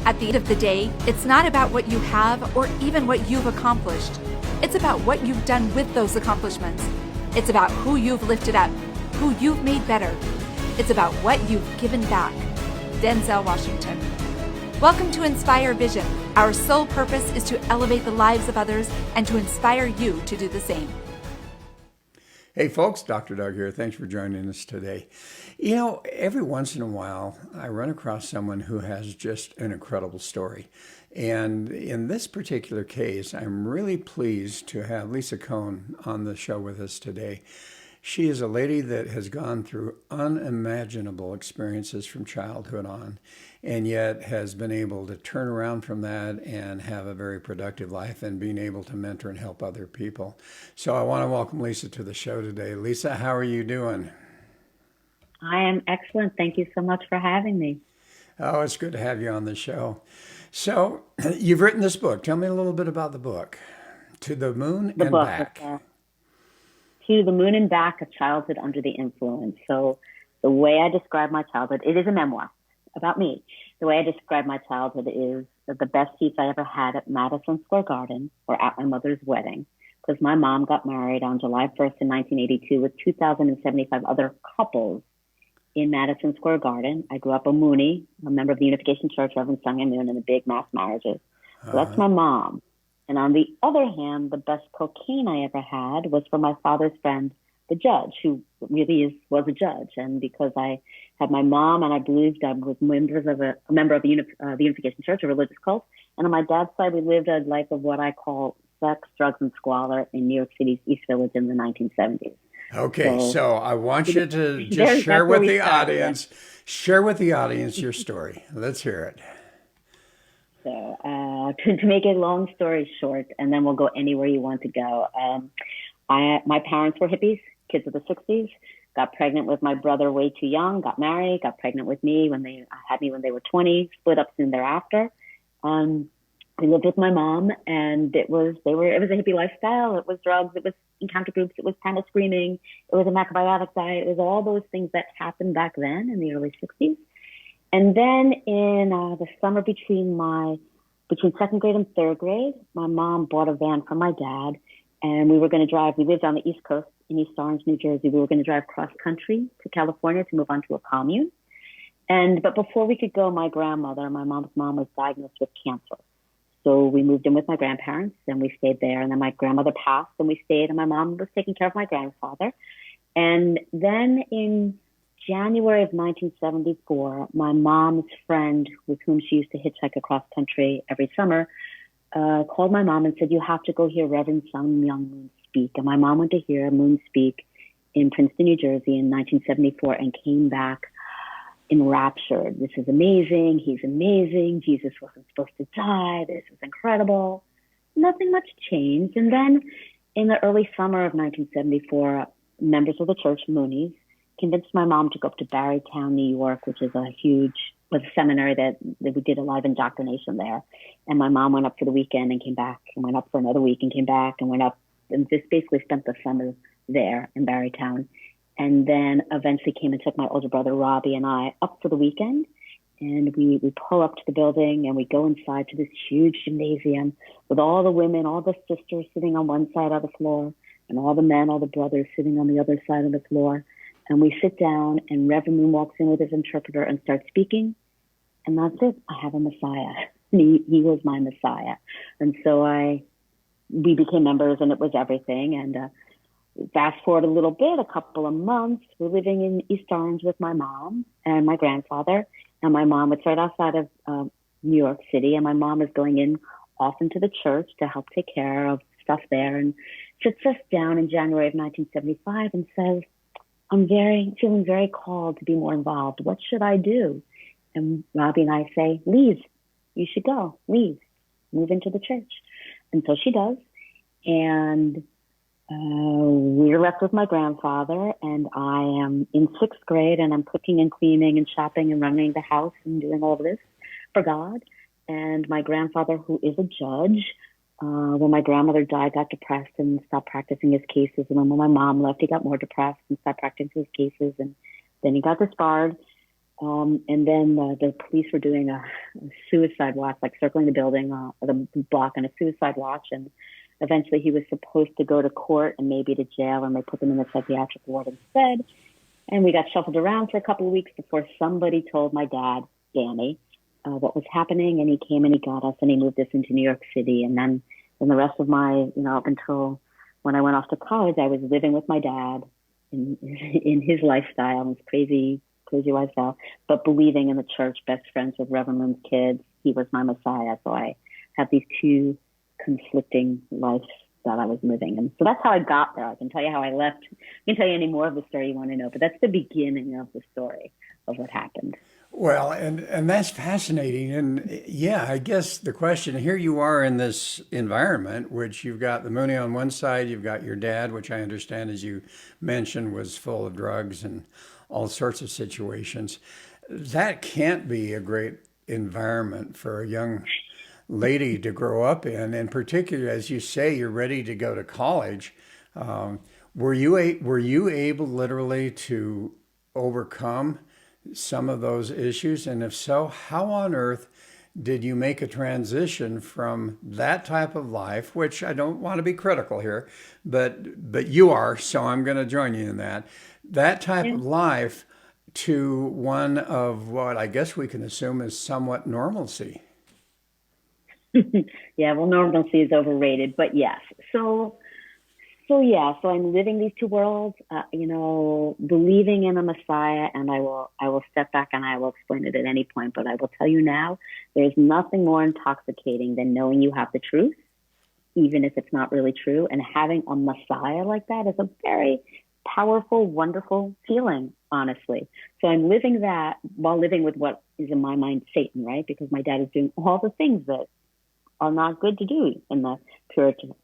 At the end of the day, it's not about what you have or even what you've accomplished. It's about what you've done with those accomplishments. It's about who you've lifted up, who you've made better. It's about what you've given back. Denzel Washington. Welcome to Inspire Vision. Our sole purpose is to elevate the lives of others and to inspire you to do the same. Hey folks, Dr. Doug here. Thanks for joining us today. You know, every once in a while, I run across someone who has just an incredible story. And in this particular case, I'm really pleased to have Lisa Cohn on the show with us today. She is a lady that has gone through unimaginable experiences from childhood on, and yet has been able to turn around from that and have a very productive life and being able to mentor and help other people. So I want to welcome Lisa to the show today. Lisa, how are you doing? I am excellent. Thank you so much for having me. Oh, it's good to have you on the show. So you've written this book. Tell me a little bit about the book, To the Moon and Back. To the Moon and Back, A Childhood Under the Influence. So the way I describe my childhood, it is a memoir about me. The way I describe my childhood is that the best seats I ever had at Madison Square Garden were at my mother's wedding, because my mom got married on July 1st in 1982 with 2,075 other couples in Madison Square Garden. I grew up a Mooney, a member of the Unification Church, Reverend Sung and Moon, and the big mass marriages. So that's my mom. And on the other hand, the best cocaine I ever had was from my father's friend, the judge, who really was a judge. And because I had my mom and I believed I was a member of the Unification Church, a religious cult. And on my dad's side, we lived a life of what I call sex, drugs, and squalor in New York City's East Village in the 1970s. Okay, so I want you to just share with the audience your story. Let's hear it. So to make a long story short, and then we'll go anywhere you want to go. My parents were hippies, kids of the 60s, got pregnant with my brother way too young, got married, got pregnant with me when they were 20, split up soon thereafter. We lived with my mom, and it was a hippie lifestyle. It was drugs, it was encounter groups, it was kind of screaming, it was a macrobiotic diet, it was all those things that happened back then in the early 60s. And then in the summer between second grade and third grade, my mom bought a van from my dad, and we were going to drive. We lived on the East Coast in East Orange, New Jersey. We were going to drive cross country to California to move on to a commune. But before we could go, my grandmother, my mom's mom, was diagnosed with cancer. So we moved in with my grandparents, and we stayed there. And then my grandmother passed, and we stayed, and my mom was taking care of my grandfather. And then in January of 1974, my mom's friend, with whom she used to hitchhike across country every summer, called my mom and said, "You have to go hear Reverend Sung Myung Moon speak." And my mom went to hear Moon speak in Princeton, New Jersey in 1974 and came back enraptured. "This is amazing. He's amazing. Jesus wasn't supposed to die. This is incredible." Nothing much changed. And then in the early summer of 1974, members of the church, Moonies, convinced my mom to go up to Barrytown, New York, which is a seminary that we did a live indoctrination there. And my mom went up for the weekend and came back, and went up for another week and came back and went up, and just basically spent the summer there in Barrytown. And then eventually came and took my older brother, Robbie, and I up for the weekend. And we pull up to the building, and we go inside to this huge gymnasium with all the women, all the sisters sitting on one side of the floor, and all the men, all the brothers sitting on the other side of the floor. And we sit down, and Reverend Moon walks in with his interpreter and starts speaking. And that's it. I have a Messiah. And he was my Messiah. And so we became members, and it was everything. And fast forward a little bit, a couple of months, we're living in East Orange with my mom and my grandfather. And my mom was right outside of New York City. And my mom is going in often to the church to help take care of stuff there. And sits us down in January of 1975 and says, "I'm feeling very called to be more involved. What should I do?" And Robbie and I say, "Leave. You should go. Leave. Move into the church." And so she does. And we're left with my grandfather, and I am in sixth grade, and I'm cooking and cleaning and shopping and running the house and doing all of this for God. And my grandfather, who is a judge, when my grandmother died, got depressed and stopped practicing his cases. And then when my mom left, he got more depressed and stopped practicing his cases. And then he got disbarred. And then the police were doing a suicide watch, like circling the building, the block, and a suicide watch. And eventually he was supposed to go to court and maybe to jail, and they put him in the psychiatric ward instead. And we got shuffled around for a couple of weeks before somebody told my dad, Danny, what was happening. And he came and he got us and he moved us into New York City. And then the rest of my, up until when I went off to college, I was living with my dad in his lifestyle, his crazy lifestyle, but believing in the church, best friends with Reverend Moon's kids. He was my Messiah. So I have these two conflicting lives that I was living. And so that's how I got there. I can tell you how I left. I can tell you any more of the story you want to know, but that's the beginning of the story of what happened. Well, and that's fascinating. And yeah, I guess the question here, you are in this environment, which you've got the Mooney on one side, you've got your dad, which I understand, as you mentioned, was full of drugs and all sorts of situations. That can't be a great environment for a young lady to grow up in particular, as you say, you're ready to go to college. Were you able literally to overcome some of those issues? And if so, how on earth did you make a transition from that type of life, which I don't want to be critical here, but you are, so I'm going to join you in that type of life to one of what I guess we can assume is somewhat normalcy? Yeah, well, normalcy is overrated, but yes. So I'm living these two worlds, believing in a Messiah, and I will step back and I will explain it at any point. But I will tell you now, there's nothing more intoxicating than knowing you have the truth, even if it's not really true. And having a Messiah like that is a very powerful, wonderful feeling, honestly. So I'm living that while living with what is in my mind Satan, right? Because my dad is doing all the things that are not good to do in the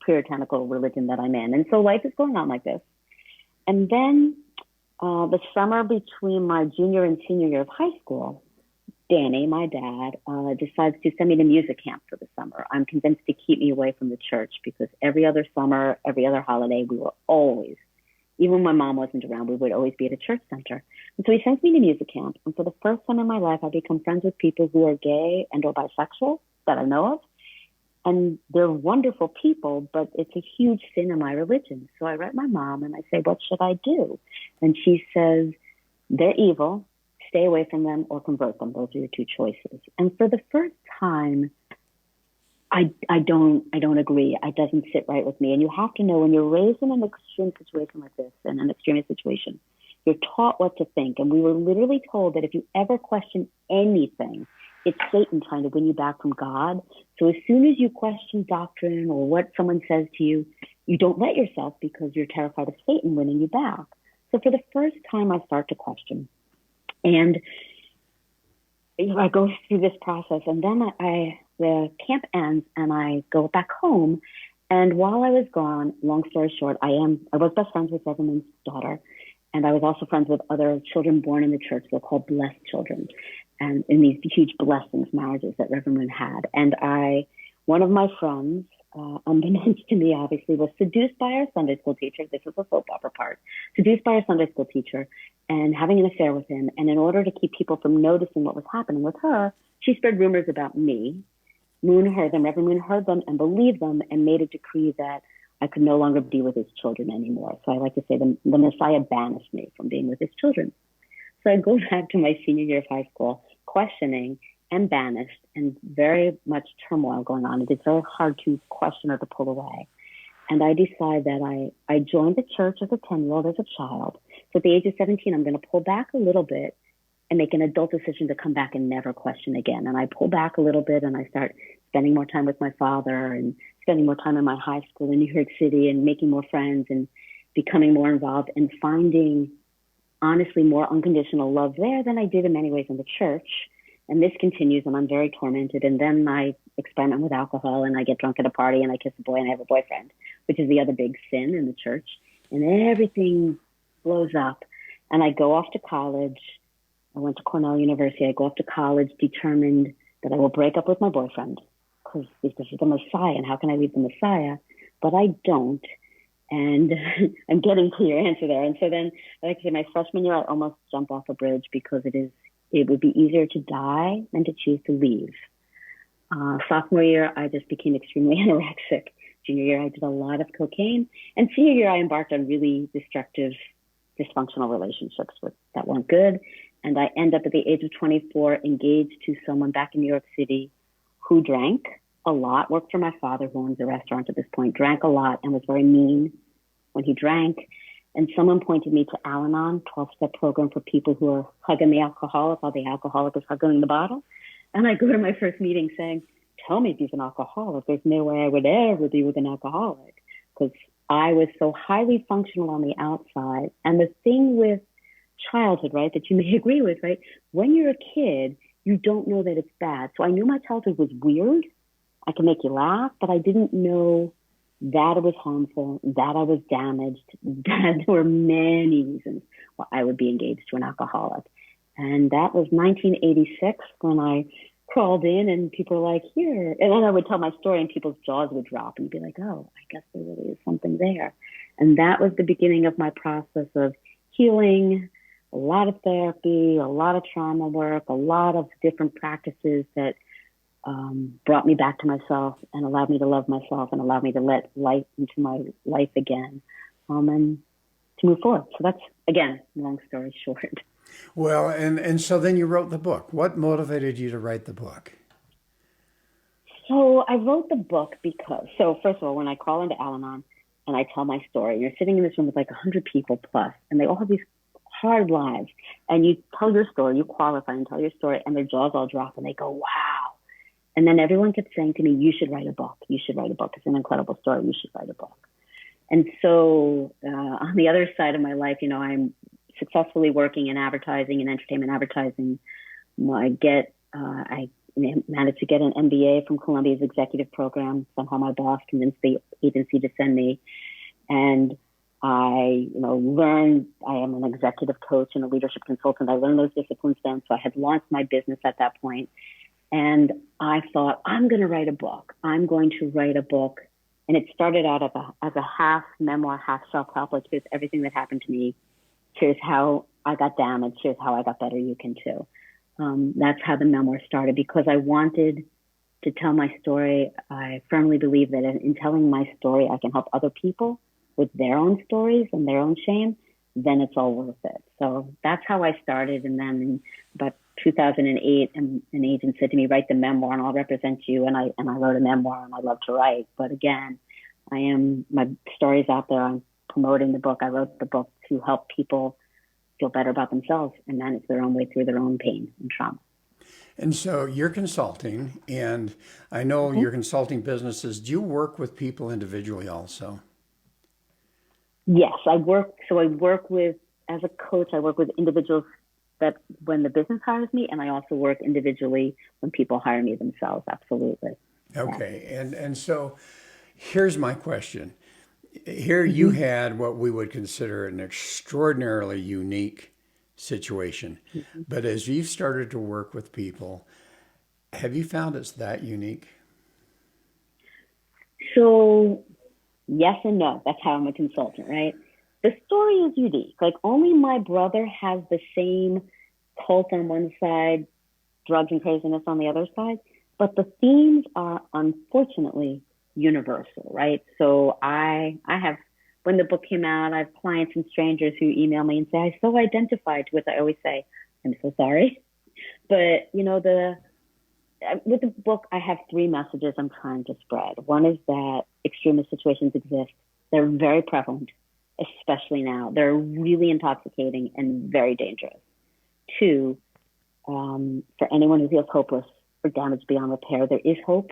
puritanical religion that I'm in. And so life is going on like this. And then the summer between my junior and senior year of high school, Danny, my dad, decides to send me to music camp for the summer. I'm convinced to keep me away from the church because every other summer, every other holiday, we were always, even when my mom wasn't around, we would always be at a church center. And so he sends me to music camp. And for the first time in my life, I become friends with people who are gay and or bisexual that I know of. And they're wonderful people, but it's a huge sin in my religion. So I write my mom and I say, what should I do? And she says, they're evil, stay away from them or convert them. Those are your two choices. And for the first time, I don't agree. It doesn't sit right with me. And you have to know when you're raised in an extreme situation like this, in an extremist situation, you're taught what to think. And we were literally told that if you ever question anything, it's Satan trying to win you back from God. So as soon as you question doctrine or what someone says to you, you don't let yourself because you're terrified of Satan winning you back. So for the first time, I start to question. And I go through this process. And then the camp ends and I go back home. And while I was gone, long story short, I was best friends with Reverend's daughter. And I was also friends with other children born in the church. They're called blessed children. And in these huge blessings, marriages that Reverend Moon had. And one of my friends, unbeknownst to me, obviously, was seduced by our Sunday school teacher. This was the soap opera part. Seduced by our Sunday school teacher and having an affair with him. And in order to keep people from noticing what was happening with her, she spread rumors about me. Moon heard them, Reverend Moon heard them and believed them and made a decree that I could no longer be with his children anymore. So I like to say the Messiah banished me from being with his children. So I go back to my senior year of high school, questioning and banished and very much turmoil going on. It's very hard to question or to pull away. And I decide that I joined the church as a 10-year-old, as a child. So at the age of 17, I'm going to pull back a little bit and make an adult decision to come back and never question again. And I pull back a little bit and I start spending more time with my father and spending more time in my high school in New York City and making more friends and becoming more involved and finding honestly more unconditional love there than I did in many ways in the church. And this continues and I'm very tormented. And then I experiment with alcohol and I get drunk at a party and I kiss a boy and I have a boyfriend, which is the other big sin in the church. And everything blows up. And I go off to college. I went to Cornell University. I go off to college determined that I will break up with my boyfriend because this is the Messiah. And how can I leave the Messiah? But I don't. And I'm getting to your answer there. And so then, like I say, my freshman year, I almost jump off a bridge because it it would be easier to die than to choose to leave. Sophomore year, I just became extremely anorexic. Junior year, I did a lot of cocaine. And senior year, I embarked on really destructive, dysfunctional relationships that weren't good. And I end up at the age of 24 engaged to someone back in New York City who drank a lot, worked for my father, who owns a restaurant at this point, drank a lot and was very mean when he drank. And someone pointed me to Al-Anon, 12-step program for people who are hugging the alcoholic while the alcoholic is hugging the bottle. And I go to my first meeting saying, tell me if he's an alcoholic. There's no way I would ever be with an alcoholic, because I was so highly functional on the outside. And the thing with childhood, right, that you may agree with, right, when you're a kid, you don't know that it's bad. So I knew my childhood was weird. I can make you laugh, but I didn't know that it was harmful, that I was damaged, that there were many reasons why I would be engaged to an alcoholic. And that was 1986 when I crawled in and people were like, here. And then I would tell my story and people's jaws would drop and be like, oh, I guess there really is something there. And that was the beginning of my process of healing, a lot of therapy, a lot of trauma work, a lot of different practices that brought me back to myself and allowed me to love myself and allowed me to let light into my life again and to move forward. So that's, again, long story short. Well, and so then you wrote the book. What motivated you to write the book? So I wrote the book because, so first of all, when I call into Al-Anon and I tell my story, you're sitting in this room with like 100 people plus, and they all have these hard lives, and you tell your story, you qualify and tell your story, and their jaws all drop and they go, wow. And then everyone kept saying to me, you should write a book. You should write a book. It's an incredible story. You should write a book. And so on the other side of my life, you know, I'm successfully working in advertising and entertainment advertising. I managed to get an MBA from Columbia's executive program. Somehow my boss convinced the agency to send me. And I, learned, I am an executive coach and a leadership consultant. I learned those disciplines then. So I had launched my business at that point. And I thought, I'm going to write a book. I'm going to write a book. And it started out as a half memoir, half self-help. Like, here's everything that happened to me. Here's how I got damaged. Here's how I got better. You can too. That's how the memoir started, because I wanted to tell my story. I firmly believe that in telling my story, I can help other people with their own stories and their own shame. Then it's all worth it. So that's how I started. And then in about 2008, an agent said to me, write the memoir and I'll represent you. And I wrote a memoir, and I love to write. But again, my story's out there. I'm promoting the book. I wrote the book to help people feel better about themselves and manage their own way through their own pain and trauma. And so you're consulting, and I know you're consulting businesses. Do you work with people individually also? Yes, I work with, as a coach, I work with individuals that when the business hires me, and I also work individually when people hire me themselves. Absolutely. Okay. Yeah. And so here's my question. Here you had what we would consider an extraordinarily unique situation. But as you've started to work with people, have you found it's that unique? So yes and no. That's how I'm a consultant, right? The story is unique. Like, only my brother has the same cult on one side, drugs and craziness on the other side. But the themes are unfortunately universal, right? So I have, when the book came out, I have clients and strangers who email me and say, I so identified with it. I always say, I'm so sorry. But, with the book, I have three messages I'm trying to spread. One is that extremist situations exist. They're very prevalent, especially now. They're really intoxicating and very dangerous. Two, for anyone who feels hopeless or damaged beyond repair, there is hope,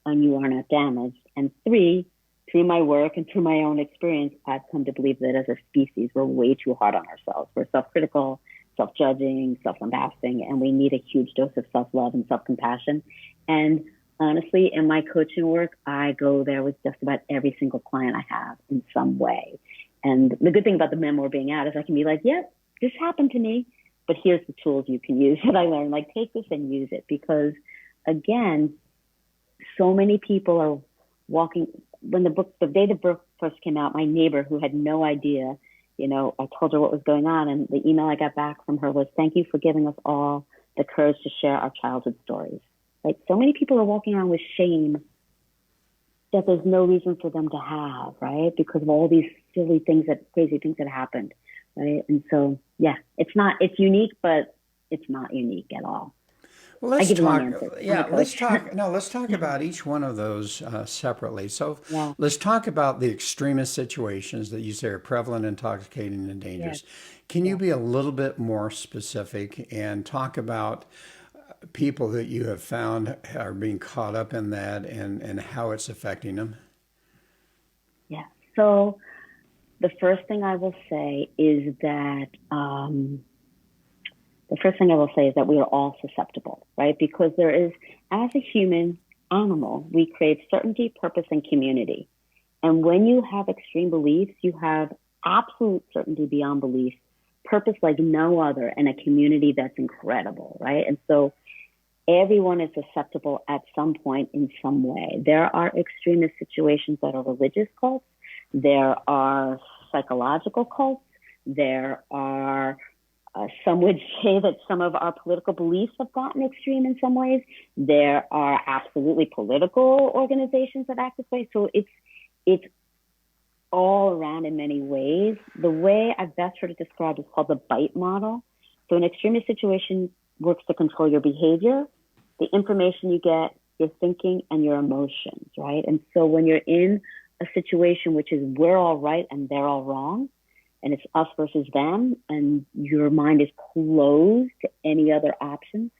and you are not damaged. And three, through my work and through my own experience, I've come to believe that as a species, we're way too hard on ourselves. We're self-critical, self-judging, self-lambasting, and we need a huge dose of self-love and self-compassion. And honestly, in my coaching work, I go there with just about every single client I have in some way. And the good thing about the memoir being out is I can be like, yep, this happened to me, but here's the tools you can use that I learned. Like, take this and use it, because again, so many people are walking. When the day the book first came out, my neighbor, who had no idea, I told her what was going on, and the email I got back from her was, thank you for giving us all the courage to share our childhood stories. Like, so many people are walking around with shame that there's no reason for them to have, right? Because of all these crazy things that happened, right? And so, yeah, it's unique, but it's not unique at all. Well, I let's give you long talk. answers. Yeah, let's talk. No, let's talk about each one of those separately. So, Yeah, let's talk about the extremist situations that you say are prevalent, intoxicating, and yeah, dangerous. Can you yeah. be a little bit more specific and talk about people that you have found are being caught up in that and how it's affecting them? Yeah. So the first thing I will say is that we are all susceptible, right? Because there is, as a human animal, we crave certainty, purpose, and community. And when you have extreme beliefs, you have absolute certainty beyond belief, purpose like no other, and a community that's incredible, right? And so everyone is susceptible at some point in some way. There are extremist situations that are religious cults. There are psychological cults. There are, some would say that some of our political beliefs have gotten extreme in some ways. There are absolutely political organizations that act this way. So it's all around in many ways. The way I've best heard it described is called the bite model. So an extremist situation works to control your behavior, the information you get, your thinking, and your emotions, right? And so when you're in a situation which is we're all right and they're all wrong, and it's us versus them, and your mind is closed to any other options,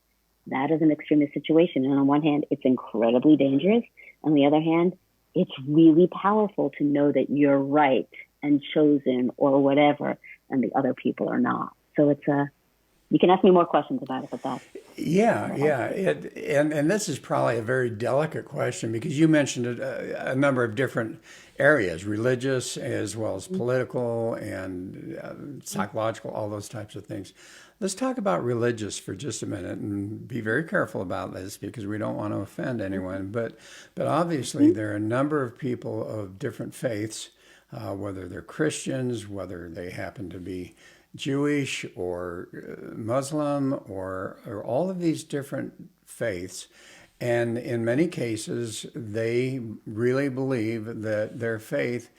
that is an extremist situation. And on one hand, it's incredibly dangerous. On the other hand, it's really powerful to know that you're right and chosen or whatever, and the other people are not. So you can ask me more questions about it, but that's. Yeah. And this is probably a very delicate question because you mentioned a number of different areas, religious as well as political and psychological, all those types of things. Let's talk about religious for just a minute and be very careful about this because we don't want to offend anyone. But obviously, there are a number of people of different faiths, whether they're Christians, whether they happen to be Jewish or Muslim or all of these different faiths. And in many cases, they really believe that their faith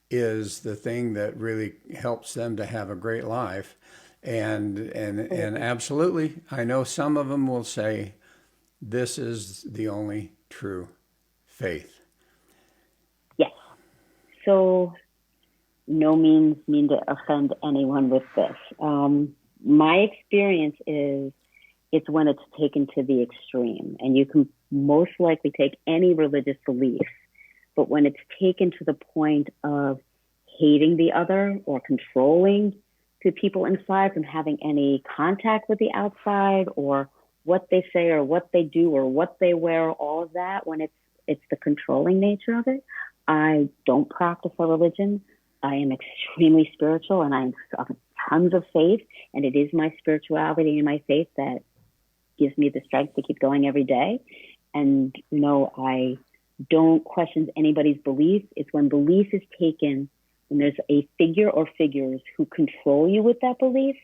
is the thing that really helps them to have a great life. And absolutely, I know some of them will say, this is the only true faith. Yes. So no means mean to offend anyone with this. My experience is it's when it's taken to the extreme, and you can most likely take any religious belief, but when it's taken to the point of hating the other or controlling the people inside from having any contact with the outside or what they say or what they do or what they wear, all of that, when it's the controlling nature of it. I don't practice a religion. I am extremely spiritual and I have tons of faith, and it is my spirituality and my faith that gives me the strength to keep going every day. And, I don't question anybody's belief. It's when belief is taken, when there's a figure or figures who control you with that belief,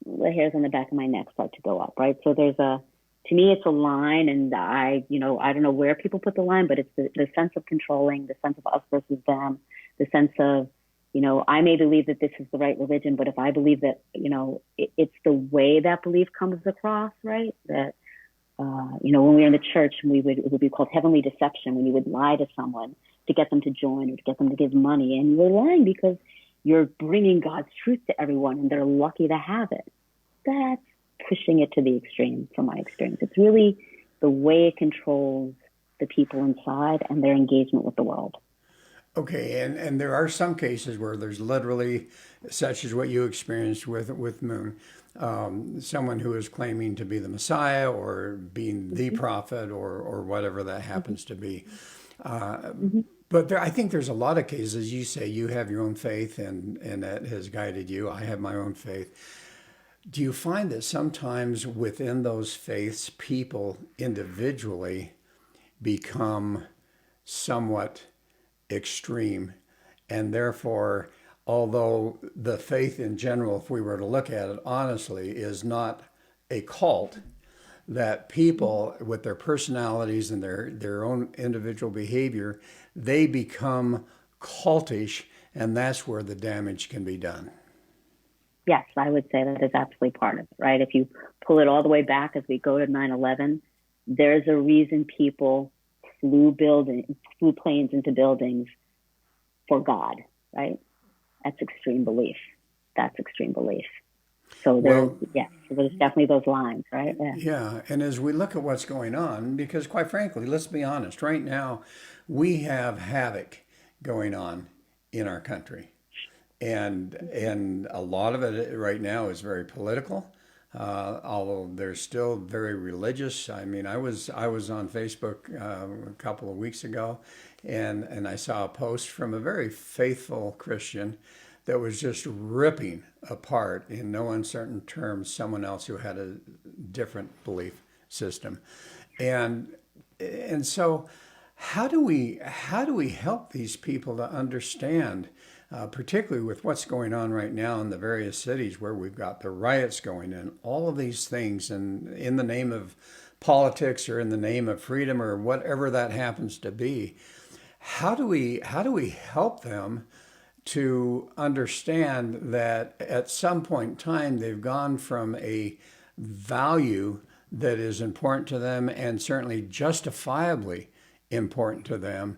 the hairs on the back of my neck start to go up, right? So to me, it's a line, and I don't know where people put the line, but it's the sense of controlling, the sense of us versus them, the sense of, I may believe that this is the right religion, but if I believe that, it's the way that belief comes across, right? That, when we were in the church, it would be called heavenly deception, when you would lie to someone to get them to join or to get them to give money. And you're lying because you're bringing God's truth to everyone and they're lucky to have it. That's pushing it to the extreme from my experience. It's really the way it controls the people inside and their engagement with the world. Okay, and there are some cases where there's literally, such as what you experienced with Moon, someone who is claiming to be the Messiah or being the prophet or whatever that happens to be. But I think there's a lot of cases, as you say, you have your own faith and that has guided you. I have my own faith. Do you find that sometimes within those faiths, people individually become somewhat extreme, and therefore, although the faith in general, if we were to look at it honestly, is not a cult, that people with their personalities and their own individual behavior, they become cultish, and that's where the damage can be done. Yes, I would say that is absolutely part of it, right? If you pull it all the way back as we go to 9/11, there's a reason people flew planes into buildings for God, right? That's extreme belief. That's extreme belief. So there's definitely those lines, right? Yeah. Yeah, and as we look at what's going on, because quite frankly, let's be honest, right now we have havoc going on in our country, and a lot of it right now is very political. Although they're still very religious. I mean, I was on Facebook a couple of weeks ago, and I saw a post from a very faithful Christian that was just ripping apart in no uncertain terms someone else who had a different belief system, and so how do we help these people to understand, particularly with what's going on right now in the various cities where we've got the riots going and all of these things, and in the name of politics or in the name of freedom or whatever that happens to be, how do we help them to understand that at some point in time they've gone from a value that is important to them and certainly justifiably important to them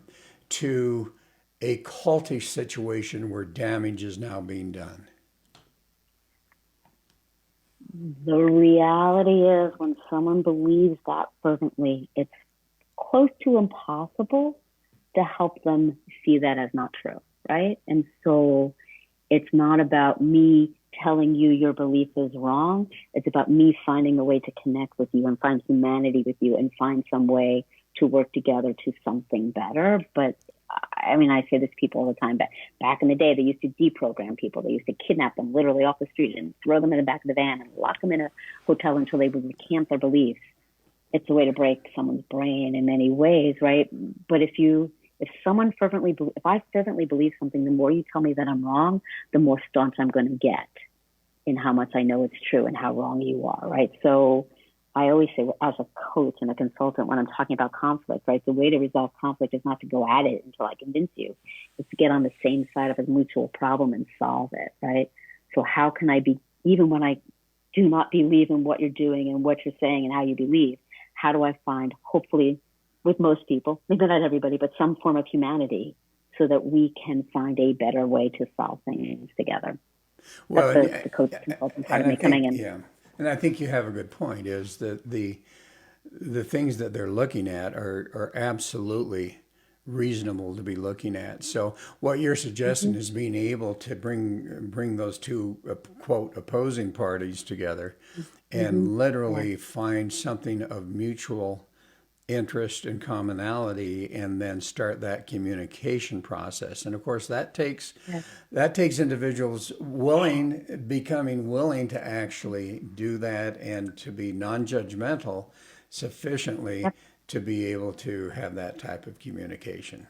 to a cultish situation where damage is now being done? The reality is when someone believes that fervently, it's close to impossible to help them see that as not true, right? And so it's not about me telling you your belief is wrong. It's about me finding a way to connect with you and find humanity with you and find some way to work together to something better. But I mean, I say this to people all the time, but back in the day, they used to deprogram people. They used to kidnap them literally off the street and throw them in the back of the van and lock them in a hotel until they would recant their beliefs. It's a way to break someone's brain in many ways, right? But if I fervently believe something, the more you tell me that I'm wrong, the more staunch I'm going to get in how much I know it's true and how wrong you are, right? So I always say, as a coach and a consultant, when I'm talking about conflict, right, the way to resolve conflict is not to go at it until I convince you. It's to get on the same side of a mutual problem and solve it, right? So how can I be, even when I do not believe in what you're doing and what you're saying and how you believe, how do I find, hopefully, with most people, maybe not everybody, but some form of humanity so that we can find a better way to solve things together? Well, That's the coach consultant part of me coming in. yeah, and I think you have a good point. Is that the things that they're looking at are absolutely reasonable to be looking at. So what you're suggesting is being able to bring those two quote opposing parties together and literally find something of mutual interest and commonality, and then start that communication process. And of course that takes individuals becoming willing to actually do that and to be non-judgmental sufficiently to be able to have that type of communication.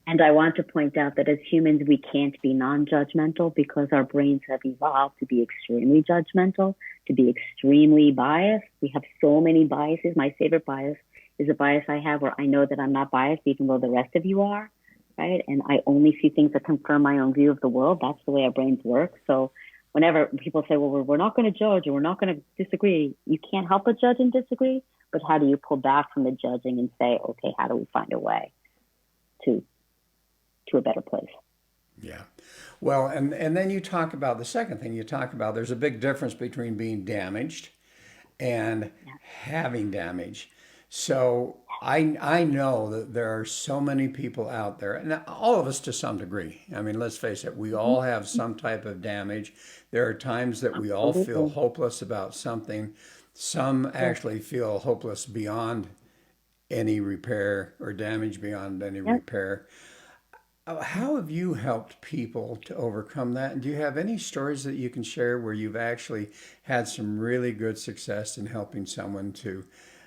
And I want to point out that as humans, we can't be non-judgmental because our brains have evolved to be extremely judgmental, to be extremely biased. We have so many biases. My favorite bias is a bias I have where I know that I'm not biased, even though the rest of you are, right? And I only see things that confirm my own view of the world. That's the way our brains work. So whenever people say, well, we're not going to judge or we're not going to disagree, you can't help but judge and disagree. But how do you pull back from the judging and say, okay, how do we find a way to a better place? Yeah. Well, and then you talk about the second thing you talk about, there's a big difference between being damaged and having damage. So I know that there are so many people out there, and all of us to some degree. I mean, let's face it, we all have some type of damage. There are times that we all feel hopeless about something. Some actually feel hopeless beyond any repair, or damage beyond any repair. How have you helped people to overcome that? And do you have any stories that you can share where you've actually had some really good success in helping someone to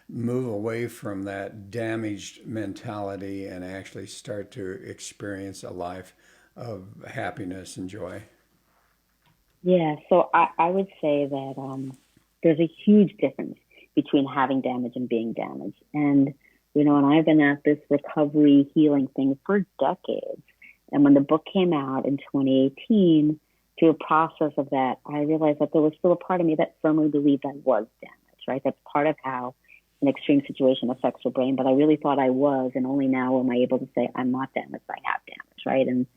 move away from that damaged mentality and actually start to experience a life of happiness and joy? Yeah, so I would say that there's a huge difference between having damage and being damaged. And, and I've been at this recovery healing thing for decades. And when the book came out in 2018, through a process of that, I realized that there was still a part of me that firmly believed I was damaged, right? That's part of how an extreme situation affects your brain. But I really thought I was, and only now am I able to say I'm not damaged, I have damage, right? And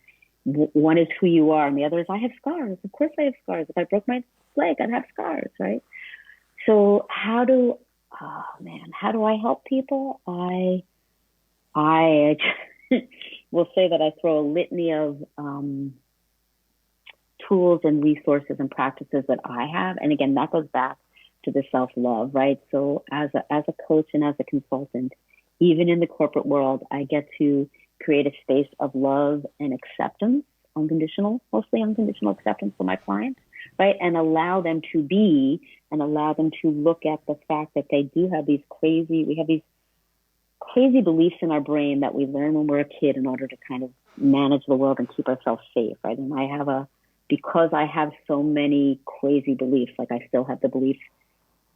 one is who you are, and the other is I have scars. Of course I have scars. If I broke my leg, I'd have scars, right? So how do I help people? I will say that I throw a litany of tools and resources and practices that I have. And again, that goes back to the self-love, right? So as a coach and as a consultant, even in the corporate world, I get to create a space of love and acceptance, mostly unconditional acceptance for my clients, right? And allow them to be, and allow them to look at the fact that they do have these crazy beliefs in our brain that we learn when we're a kid in order to kind of manage the world and keep ourselves safe, right? And because I have so many crazy beliefs, like I still have the belief,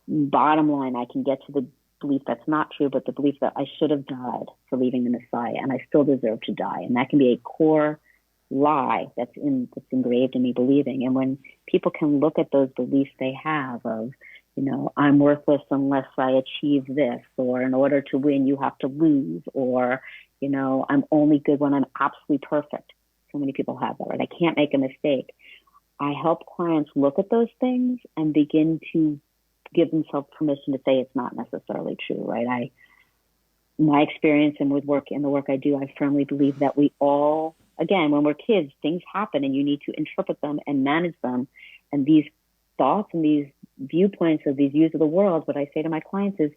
bottom line, I can get to the belief that's not true, but the belief that I should have died for leaving the Messiah and I still deserve to die. And that can be a core lie that's engraved in me believing. And when people can look at those beliefs they have of, I'm worthless unless I achieve this, or in order to win, you have to lose, or, I'm only good when I'm absolutely perfect. So many people have that, right? I can't make a mistake. I help clients look at those things and begin to give themselves permission to say it's not necessarily true, right? My experience and with work in the work I do, I firmly believe that we all, again, when we're kids, things happen and you need to interpret them and manage them. And these thoughts and these viewpoints of these views of the world, what I say to my clients is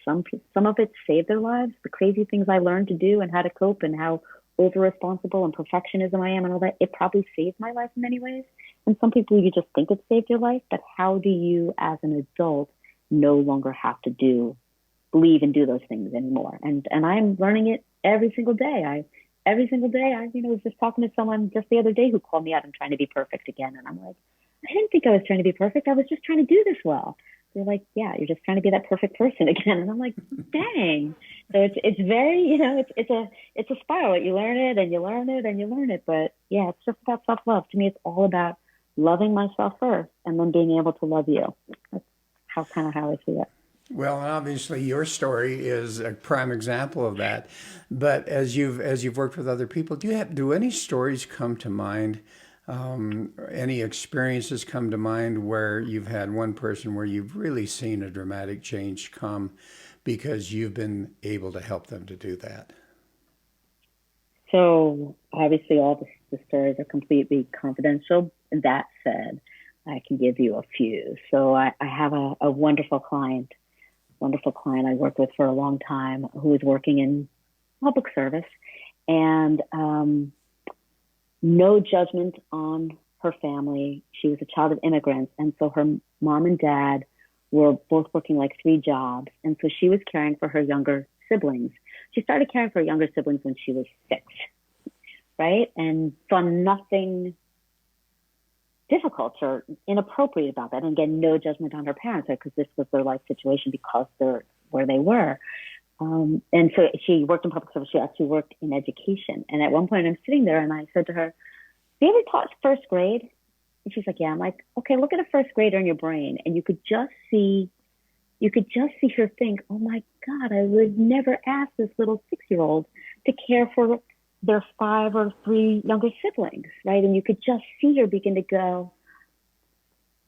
some of it saved their lives. The crazy things I learned to do and how to cope and how over-responsible and perfectionism I am and all that, it probably saved my life in many ways. And some people, you just think it saved your life, but how do you, as an adult, no longer have to believe and do those things anymore? And I'm learning it every single day. I was just talking to someone just the other day who called me out and trying to be perfect again. And I'm like, I didn't think I was trying to be perfect. I was just trying to do this well. They're like, yeah, you're just trying to be that perfect person again. And I'm like, dang. So it's very, it's a spiral. You learn it and you learn it and you learn it. But yeah, it's just about self-love. To me, it's all about loving myself first and then being able to love you. That's how I see it. Well, obviously your story is a prime example of that. But as you've worked with other people, do any stories come to mind? Any experiences come to mind where you've had one person where you've really seen a dramatic change come because you've been able to help them to do that? So obviously all the stories are completely confidential. That said, I can give you a few. So I have a wonderful client I worked with for a long time who was working in public service, and no judgment on her family. She was a child of immigrants. And so her mom and dad were both working like 3 jobs. And so she was caring for her younger siblings. She started caring for her younger siblings when she was 6, right? And saw nothing difficult or inappropriate about that. And again, no judgment on her parents, right? Because this was their life situation because they're where they were. And so she worked in public service. She actually worked in education. And at one point I'm sitting there and I said to her, have you ever taught first grade? And she's like, yeah. I'm like, okay, look at a first grader in your brain. And you could just see her think, oh my God, I would never ask this little 6-year-old to care for their 5 or 3 younger siblings, right? And you could just see her begin to go,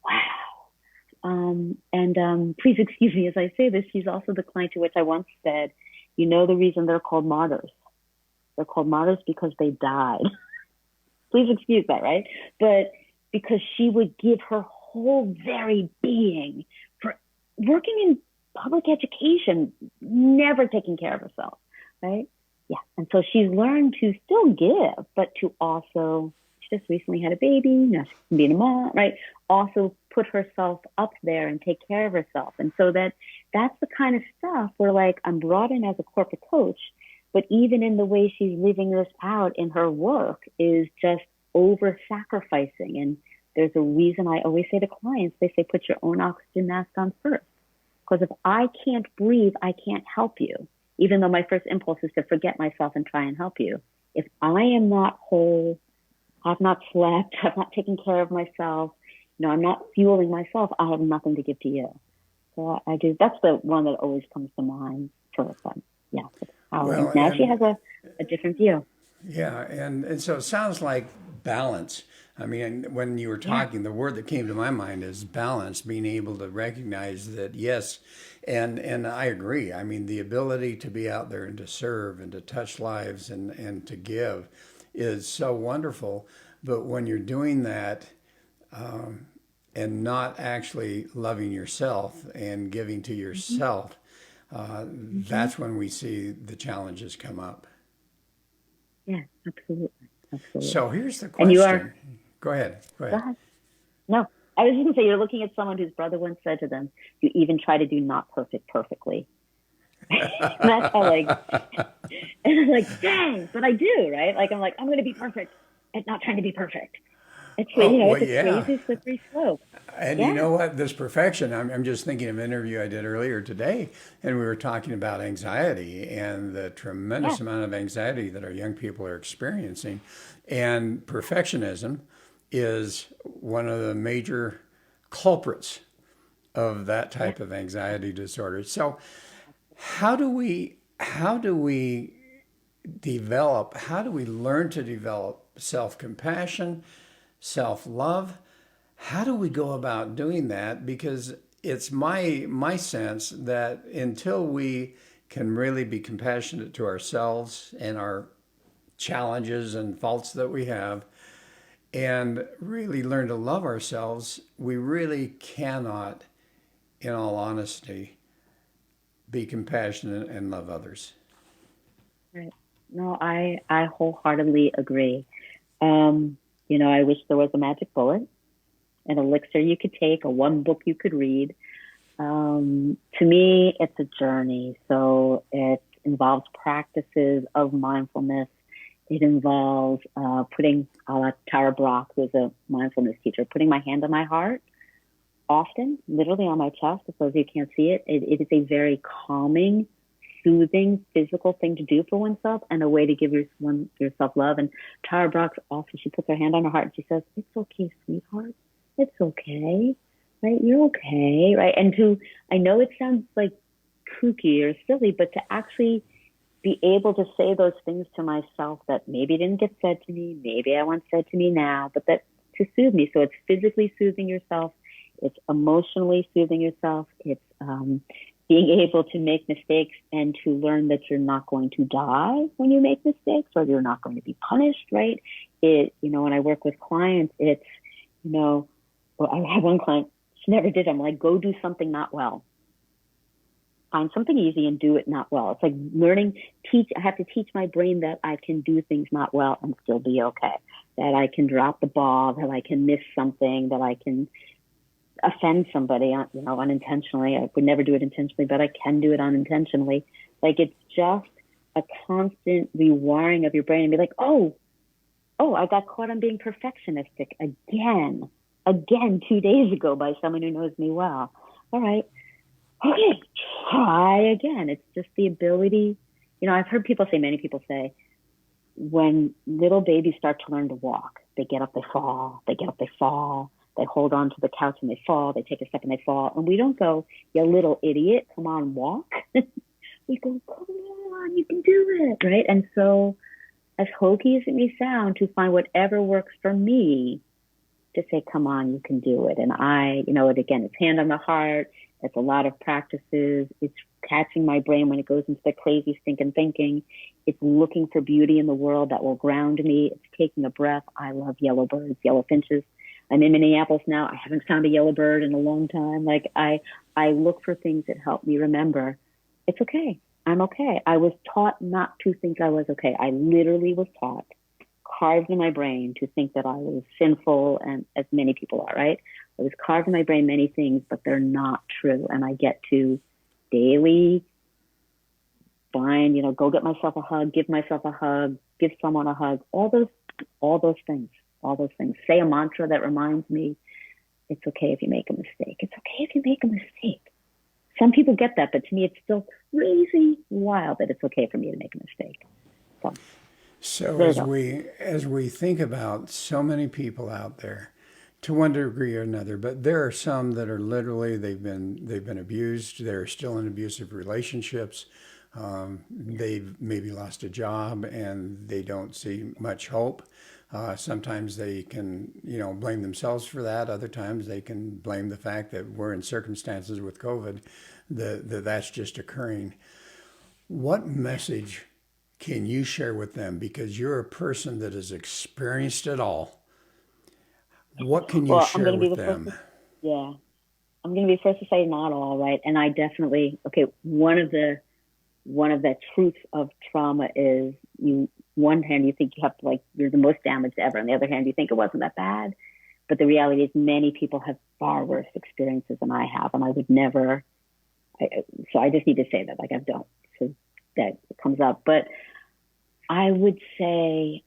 wow. Please excuse me as I say this, she's also the client to which I once said, the reason they're called martyrs? They're called martyrs because they died. Please excuse that, right? But because she would give her whole very being for working in public education, never taking care of herself, right? Yeah. And so she's learned to still give, but to also, she just recently had a baby, now she can be a mom, right? Also put herself up there and take care of herself. And so that's the kind of stuff where like I'm brought in as a corporate coach, but even in the way she's living this out in her work is just over sacrificing and there's a reason I always say to clients, they say, put your own oxygen mask on first. Because if I can't breathe, I can't help you. Even though my first impulse is to forget myself and try and help you. If I am not whole, I've not slept, I've not taken care of myself, I'm not fueling myself, I have nothing to give to you. So I do. That's the one that always comes to mind first. Yeah. Well, now she has a different view. yeah, and so it sounds like balance. I mean, when you were talking, the word that came to my mind is balance, being able to recognize that, yes, and I agree. I mean, the ability to be out there and to serve and to touch lives and to give is so wonderful. But when you're doing that and not actually loving yourself and giving to yourself, that's when we see the challenges come up. Yeah, absolutely. Absolutely. So here's the And you question. are, Go ahead. go ahead. No, I was just going to say, you're looking at someone whose brother once said to them, you even try to do not perfect perfectly. And that's how and I'm like, dang, but I do, right? Like, I'm like, I'm going to be perfect and not trying to be perfect. It's, Well, it's a yeah. crazy slippery slope. And you know what? This perfection, I'm just thinking of an interview I did earlier today, and we were talking about anxiety and the tremendous amount of anxiety that our young people are experiencing. And perfectionism is one of the major culprits of that type of anxiety disorder. So how do we how do we learn to develop self-compassion, self-love? How do we go about doing that? Because it's my sense that until we can really be compassionate to ourselves and our challenges and faults that we have, and really learn to love ourselves, we really cannot, in all honesty, be compassionate and love others. Right. No, I wholeheartedly agree. I wish there was a magic bullet, an elixir you could take, or one book you could read. To me, it's a journey. So it involves practices of mindfulness. It involves putting, Tara Brach, who's a mindfulness teacher, putting my hand on my heart, often, literally on my chest, for those of you who can't see it. It is a very calming, soothing, physical thing to do for oneself, and a way to give yourself love. And Tara Brach, often, she puts her hand on her heart and she says, "It's okay, sweetheart. It's okay, right? You're okay," right? And I know it sounds like kooky or silly, but to actually be able to say those things to myself that maybe didn't get said to me, maybe I want said to me now, but that to soothe me. So it's physically soothing yourself. It's emotionally soothing yourself. It's being able to make mistakes and to learn that you're not going to die when you make mistakes, or you're not going to be punished, right? When I work with clients, it's, well, I have one client, she never did. I'm like, go do something not well. Find something easy and do it not well. It's like I have to teach my brain that I can do things not well and still be okay. That I can drop the ball, that I can miss something, that I can offend somebody, unintentionally. I would never do it intentionally, but I can do it unintentionally. Like, it's just a constant rewiring of your brain and be like, oh, I got caught on being perfectionistic again 2 days ago by someone who knows me well. All right. Okay, try again. It's just the ability. I've heard many people say, when little babies start to learn to walk, they get up, they fall, they get up, they fall, they hold on to the couch and they fall, they take a step and they fall. And we don't go, "You little idiot, come on, walk." We go, "Come on, you can do it," right? And so, as hokey as it may sound, to find whatever works for me, to say, "Come on, you can do it." And it's hand on the heart. It's a lot of practices. It's catching my brain when it goes into the crazy stinking thinking. It's looking for beauty in the world that will ground me. It's taking a breath. I love yellow birds, yellow finches. I'm in Minneapolis now. I haven't found a yellow bird in a long time. Like, I look for things that help me remember it's okay. I'm okay. I was taught not to think I was okay. I literally was taught, carved in my brain, to think that I was sinful, and as many people are, right? I was carved in my brain many things, but they're not true. And I get to daily go get myself a hug, give myself a hug, give someone a hug, all those things. all those things. Say a mantra that reminds me, it's okay if you make a mistake. It's okay if you make a mistake. Some people get that, but to me, it's still crazy wild that it's okay for me to make a mistake. So there as you go. we think about so many people out there, to one degree or another, but there are some that are literally they've been abused. They're still in abusive relationships. They've maybe lost a job and they don't see much hope. Sometimes they can, blame themselves for that. Other times they can blame the fact that we're in circumstances with COVID that's just occurring. What message can you share with them? Because you're a person that has experienced it all. What can you Well, I'm share going to be with the first. them? Yeah, I'm going to be first to say not all, right? And I definitely one of the truths of trauma is one hand you think you have to, like, you're the most damaged ever. On the other hand, you think it wasn't that bad. But the reality is many people have far worse experiences than I have. And I would never, so I just need to say that, like, I don't. So that comes up. But I would say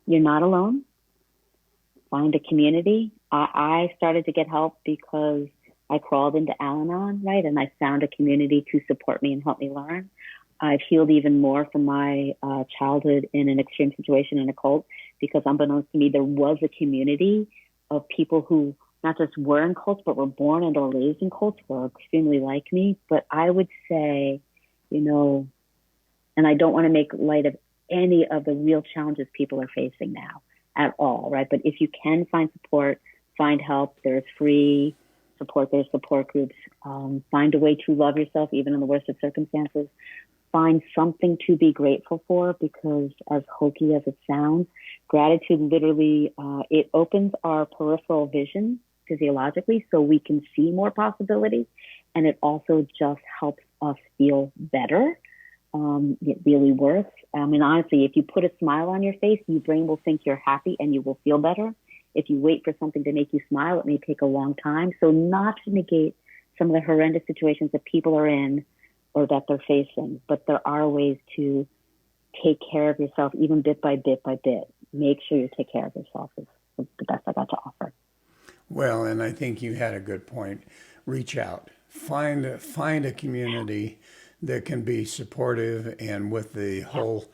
you're not alone. Find a community. I started to get help because I crawled into Al-Anon, right? And I found a community to support me and help me learn. I've healed even more from my childhood in an extreme situation in a cult, because unbeknownst to me, there was a community of people who not just were in cults, but were born and or raised in cults, were extremely like me. But I would say, and I don't want to make light of any of the real challenges people are facing now at all, right? But if you can find support, find help, there's free support, there's support groups. Find a way to love yourself, even in the worst of circumstances. Find something to be grateful for, because as hokey as it sounds, gratitude literally, it opens our peripheral vision physiologically so we can see more possibility. And it also just helps us feel better. It really works. I mean, honestly, if you put a smile on your face, your brain will think you're happy and you will feel better. If you wait for something to make you smile, it may take a long time. So not to negate some of the horrendous situations that people are in or that they're facing, but there are ways to take care of yourself, even bit by bit by bit. Make sure you take care of yourself is the best I got to offer. Well, and I think you had a good point. Reach out. Find a community that can be supportive and with the whole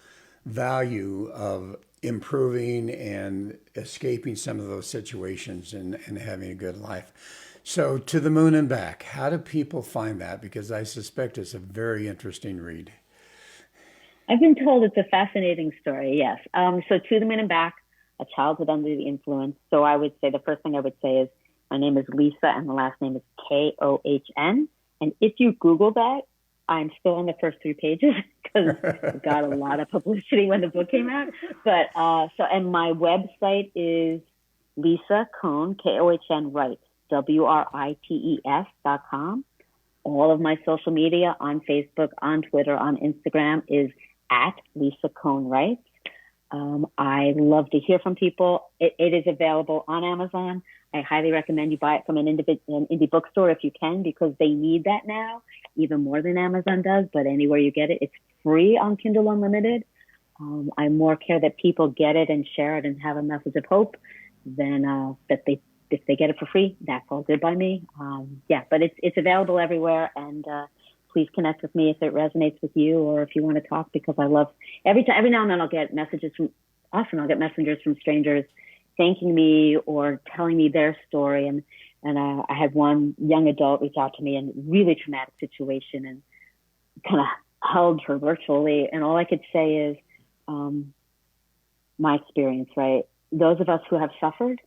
value of improving and escaping some of those situations and having a good life. So, To the Moon and Back, how do people find that? Because I suspect it's a very interesting read. I've been told it's a fascinating story, yes. So To the Moon and Back, A Childhood Under the Influence. So I would say, the first thing I would say is, my name is Lisa and the last name is Kohn. And if you Google that, I'm still on the first 3 pages because it got a lot of publicity when the book came out. But and my website is Lisa Kohn, Kohn, Writes, WRITES.com. All of my social media on Facebook, on Twitter, on Instagram is at Lisa Kohn Writes. I love to hear from people. It is available on Amazon. I highly recommend you buy it from an indie bookstore if you can, because they need that now, even more than Amazon does. But anywhere you get it, it's free on Kindle Unlimited. I more care that people get it and share it and have a message of hope than that if they get it for free, that's all good by me. But it's available everywhere, and please connect with me if it resonates with you or if you want to talk, because I love every now and then I'll get messengers from strangers thanking me or telling me their story. And I had one young adult reach out to me in a really traumatic situation and kind of held her virtually. And all I could say is my experience, right? Those of us who have suffered,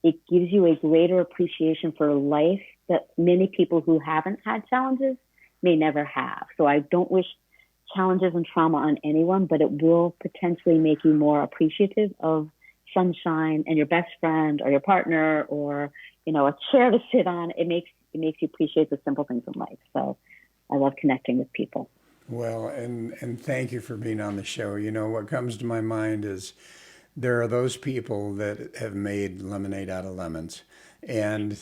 it gives you a greater appreciation for life that many people who haven't had challenges may never have. So I don't wish challenges and trauma on anyone, but it will potentially make you more appreciative of sunshine and your best friend or your partner or, a chair to sit on. It makes you appreciate the simple things in life. So I love connecting with people. Well, and thank you for being on the show. What comes to my mind is there are those people that have made lemonade out of lemons. And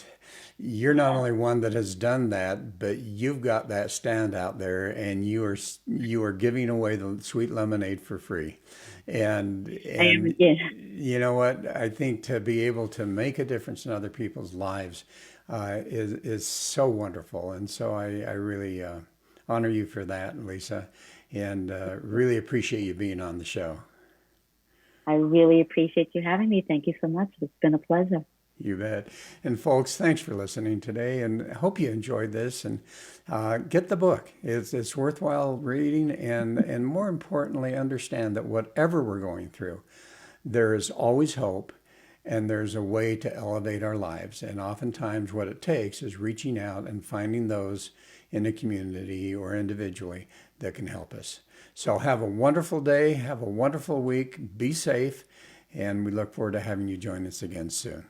you're not only one that has done that, but you've got that stand out there, and you are giving away the sweet lemonade for free. And I am, and yeah. you know what? I think to be able to make a difference in other people's lives is so wonderful. And so I really honor you for that, Lisa, and really appreciate you being on the show. I really appreciate you having me. Thank you so much. It's been a pleasure. You bet. And folks, thanks for listening today, and I hope you enjoyed this. And get the book. It's worthwhile reading, and more importantly, understand that whatever we're going through, there is always hope, and there's a way to elevate our lives. And oftentimes, what it takes is reaching out and finding those in a community or individually that can help us. So have a wonderful day. Have a wonderful week. Be safe. And we look forward to having you join us again soon.